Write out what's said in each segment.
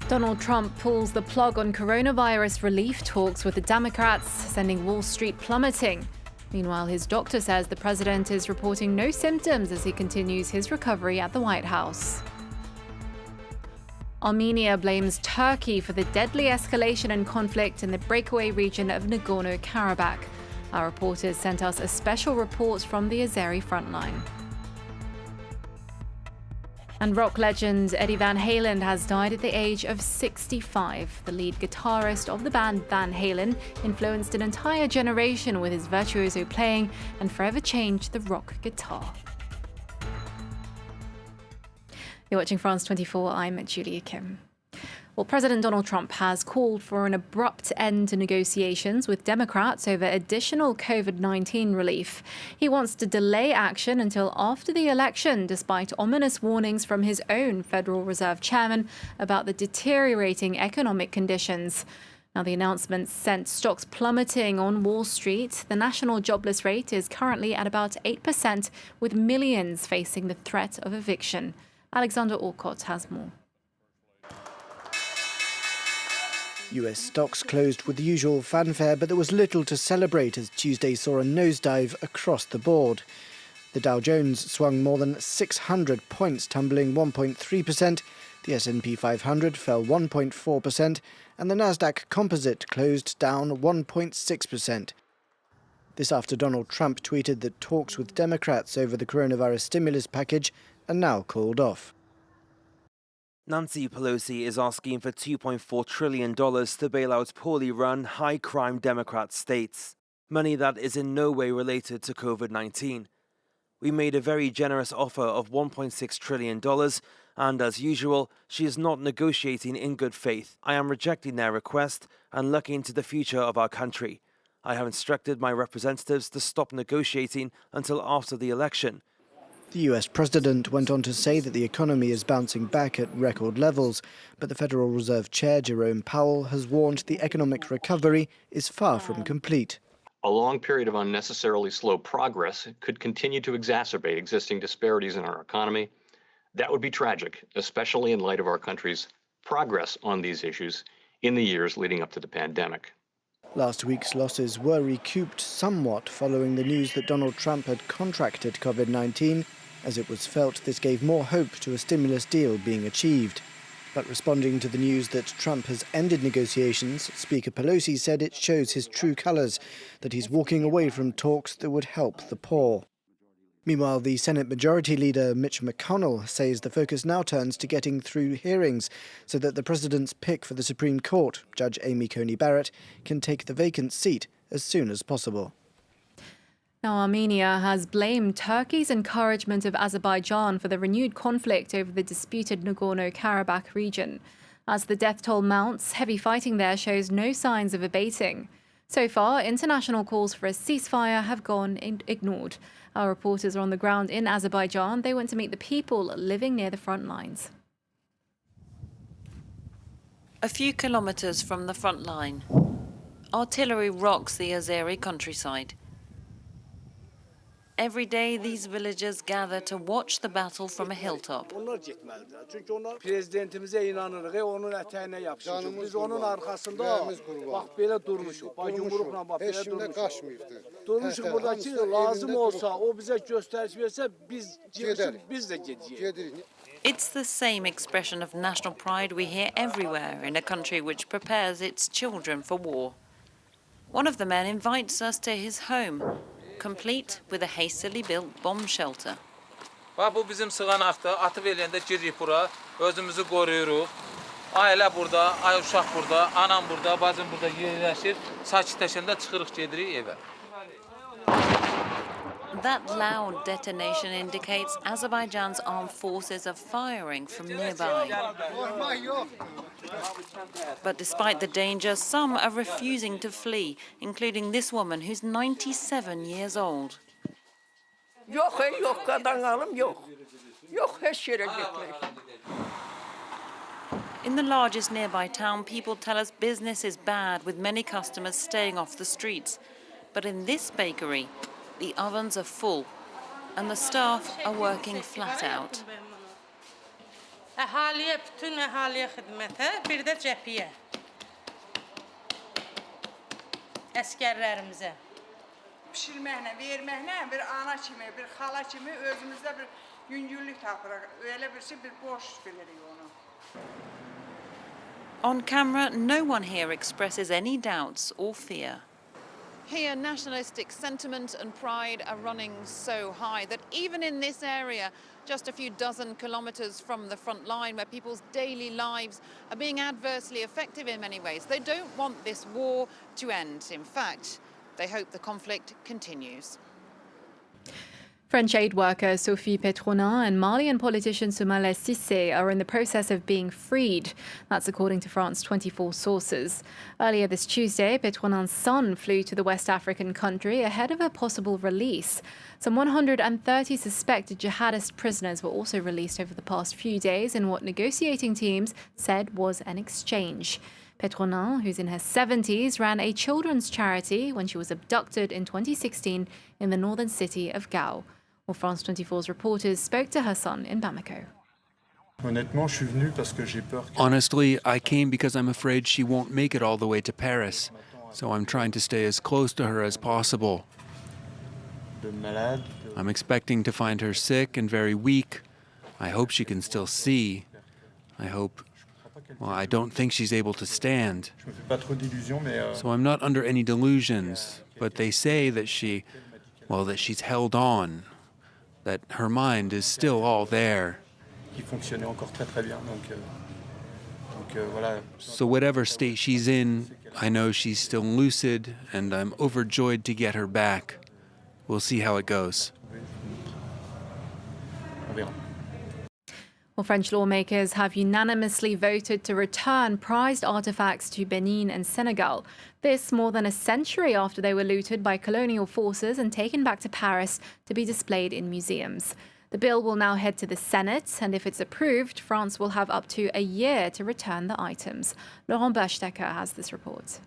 Donald Trump pulls the plug on coronavirus relief talks with the Democrats, sending Wall Street plummeting. Meanwhile, his doctor says the president is reporting no symptoms as he continues his recovery at the White House. Armenia blames Turkey for the deadly escalation and conflict in the breakaway region of Nagorno-Karabakh. Our reporters sent us a special report from the Azeri frontline. And rock legend Eddie Van Halen has died at the age of 65. The lead guitarist of the band Van Halen influenced an entire generation with his virtuoso playing and forever changed the rock guitar. You're watching France 24. I'm Julia Kim. Well, President Donald Trump has called for an abrupt end to negotiations with Democrats over additional COVID-19 relief. He wants to delay action until after the election, despite ominous warnings from his own Federal Reserve chairman about the deteriorating economic conditions. Now, the announcement sent stocks plummeting on Wall Street. The national jobless rate is currently at about 8%, with millions facing the threat of eviction. Alexander Orcott has more. US stocks closed with the usual fanfare, but there was little to celebrate as Tuesday saw a nosedive across the board. The Dow Jones swung more than 600 points, tumbling 1.3%. The S&P 500 fell 1.4%, and the Nasdaq Composite closed down 1.6%. This after Donald Trump tweeted that talks with Democrats over the coronavirus stimulus package are now called off. Nancy Pelosi is asking for $2.4 trillion to bail out poorly run, high-crime Democrat states, money that is in no way related to COVID-19. We made a very generous offer of $1.6 trillion, and as usual, she is not negotiating in good faith. I am rejecting their request and looking to the future of our country. I have instructed my representatives to stop negotiating until after the election. The US president went on to say that the economy is bouncing back at record levels, but the Federal Reserve Chair Jerome Powell has warned the economic recovery is far from complete. A long period of unnecessarily slow progress could continue to exacerbate existing disparities in our economy. That would be tragic, especially in light of our country's progress on these issues in the years leading up to the pandemic. Last week's losses were recouped somewhat following the news that Donald Trump had contracted COVID-19, as it was felt this gave more hope to a stimulus deal being achieved. But responding to the news that Trump has ended negotiations, Speaker Pelosi said it shows his true colours, that he's walking away from talks that would help the poor. Meanwhile, the Senate Majority Leader Mitch McConnell says the focus now turns to getting through hearings so that the president's pick for the Supreme Court, Judge Amy Coney Barrett, can take the vacant seat as soon as possible. Now, Armenia has blamed Turkey's encouragement of Azerbaijan for the renewed conflict over the disputed Nagorno-Karabakh region. As the death toll mounts, heavy fighting there shows no signs of abating. So far, international calls for a ceasefire have gone ignored. Our reporters are on the ground in Azerbaijan. They went to meet the people living near the front lines. A few kilometers from the front line, artillery rocks the Azeri countryside. Every day, these villagers gather to watch the battle from a hilltop. It's the same expression of national pride we hear everywhere in a country which prepares its children for war. One of the men invites us to his home, complete with a hastily built bomb shelter. Bu bizim sığanaqda, atıb eləyəndə giririk bura, özümüzü qoruyuruq. Ailə burada, uşaq burada, anam burada, bacım burada yerləşir. Sakitləşəndə çıxırıq gedirik evə. That loud detonation indicates Azerbaijan's armed forces are firing from nearby. But despite the danger, some are refusing to flee, including this woman who's 97 years old. In the largest nearby town, people tell us business is bad, with many customers staying off the streets. But in this bakery, the ovens are full and the staff are working flat out. Əhaliyə, bütün əhaliyə xidmətə, bir də cəbhəyə. Əskərlərimizə. Pişirməklə, verməklə bir ana kimi, bir xala kimi özümüzdə bir yüngüllük tapırıq. Öyle bir şey, bir borç bilirik onu. On camera, no one here expresses any doubts or fear. Here, nationalistic sentiment and pride are running so high that even in this area, just a few dozen kilometres from the front line, where people's daily lives are being adversely affected in many ways, they don't want this war to end. In fact, they hope the conflict continues. French aid worker Sophie Petronin and Malian politician Soumaïla Cissé are in the process of being freed. That's according to France 24 sources. Earlier this Tuesday, Petronin's son flew to the West African country ahead of a possible release. Some 130 suspected jihadist prisoners were also released over the past few days in what negotiating teams said was an exchange. Petronin, who's in her 70s, ran a children's charity when she was abducted in 2016 in the northern city of Gao. Well, France 24's reporters spoke to her son in Bamako. Honestly, I came because I'm afraid she won't make it all the way to Paris, so I'm trying to stay as close to her as possible. I'm expecting to find her sick and very weak. I hope she can still see. I don't think she's able to stand. So I'm not under any delusions, but they say that that she's held on, that her mind is still all there. So whatever state she's in, I know she's still lucid, and I'm overjoyed to get her back. We'll see how it goes. Well, French lawmakers have unanimously voted to return prized artifacts to Benin and Senegal. This more than a century after they were looted by colonial forces and taken back to Paris to be displayed in museums. The bill will now head to the Senate, and if it's approved, France will have up to a year to return the items. Laurent Berstecker has this report.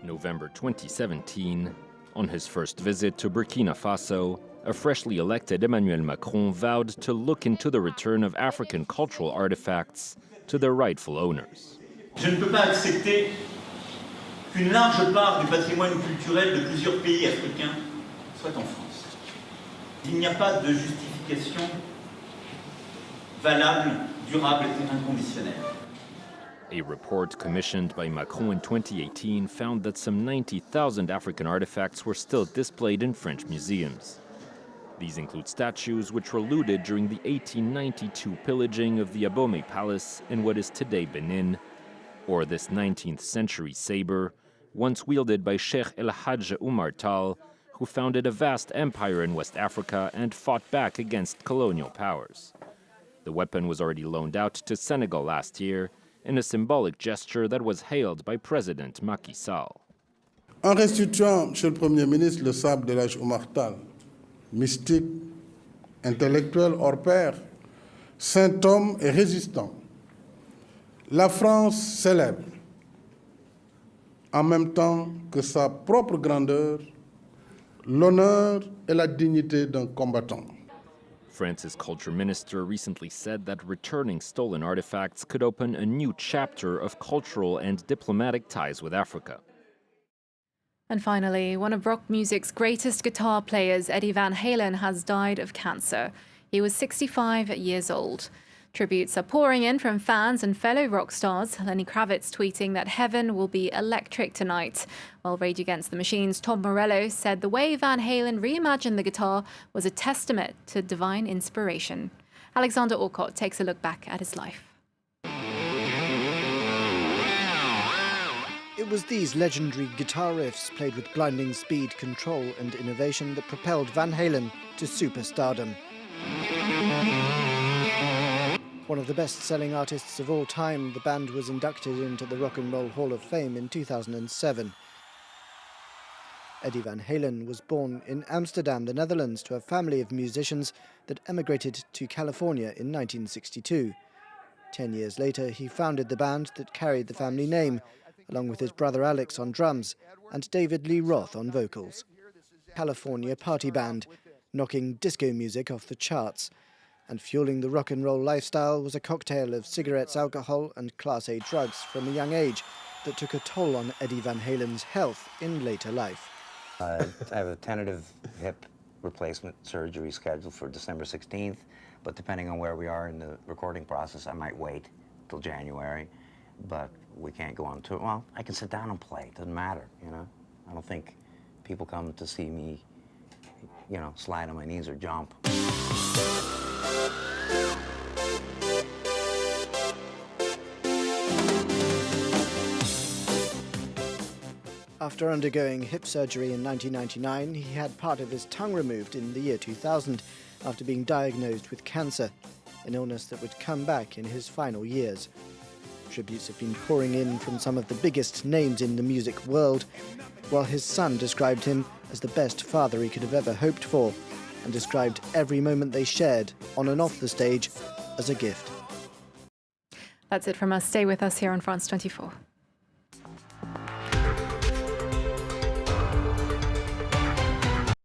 November 2017, on his first visit to Burkina Faso, a freshly elected Emmanuel Macron vowed to look into the return of African cultural artifacts to their rightful owners. Je ne peux pas accepter qu'une large part du patrimoine culturel de plusieurs pays africains soit en France. Il n'y a pas de justification valable, durable et inconditionnelle. A report commissioned by Macron in 2018 found that some 90,000 African artifacts were still displayed in French museums. These include statues which were looted during the 1892 pillaging of the Abomey Palace in what is today Benin, or this 19th century saber, once wielded by Sheikh El Hajj Umar Tal, who founded a vast empire in West Africa and fought back against colonial powers. The weapon was already loaned out to Senegal last year in a symbolic gesture that was hailed by President Macky Sall. En restituant, Monsieur le Premier ministre, le sabre de l'Hajj Umar Tal, mystique, intellectuel hors pair, saint homme et résistant, la France célèbre, en même temps que sa propre grandeur, l'honneur et la dignité d'un combattant. France's culture minister recently said that returning stolen artifacts could open a new chapter of cultural and diplomatic ties with Africa. And finally, one of rock music's greatest guitar players, Eddie Van Halen, has died of cancer. He was 65 years old. Tributes are pouring in from fans and fellow rock stars, Lenny Kravitz tweeting that heaven will be electric tonight. While Rage Against the Machine's Tom Morello said the way Van Halen reimagined the guitar was a testament to divine inspiration. Alexander Orcott takes a look back at his life. It was these legendary guitar riffs played with blinding speed, control and innovation that propelled Van Halen to superstardom. One of the best-selling artists of all time, the band was inducted into the Rock and Roll Hall of Fame in 2007. Eddie Van Halen was born in Amsterdam, the Netherlands, to a family of musicians that emigrated to California in 1962. 10 years later, he founded the band that carried the family name, along with his brother Alex on drums and David Lee Roth on vocals. California Party Band, knocking disco music off the charts. And fueling the rock and roll lifestyle was a cocktail of cigarettes, alcohol and Class A drugs from a young age that took a toll on Eddie Van Halen's health in later life. I have a tentative hip replacement surgery scheduled for December 16th, but depending on where we are in the recording process, I might wait till January. But we can't go on tour. Well, I can sit down and play. It doesn't matter, you know? I don't think people come to see me, you know, slide on my knees or jump. After undergoing hip surgery in 1999, he had part of his tongue removed in the year 2000 after being diagnosed with cancer, an illness that would come back in his final years. Tributes have been pouring in from some of the biggest names in the music world, while his son described him as the best father he could have ever hoped for, and described every moment they shared, on and off the stage, as a gift. That's it from us. Stay with us here on France 24.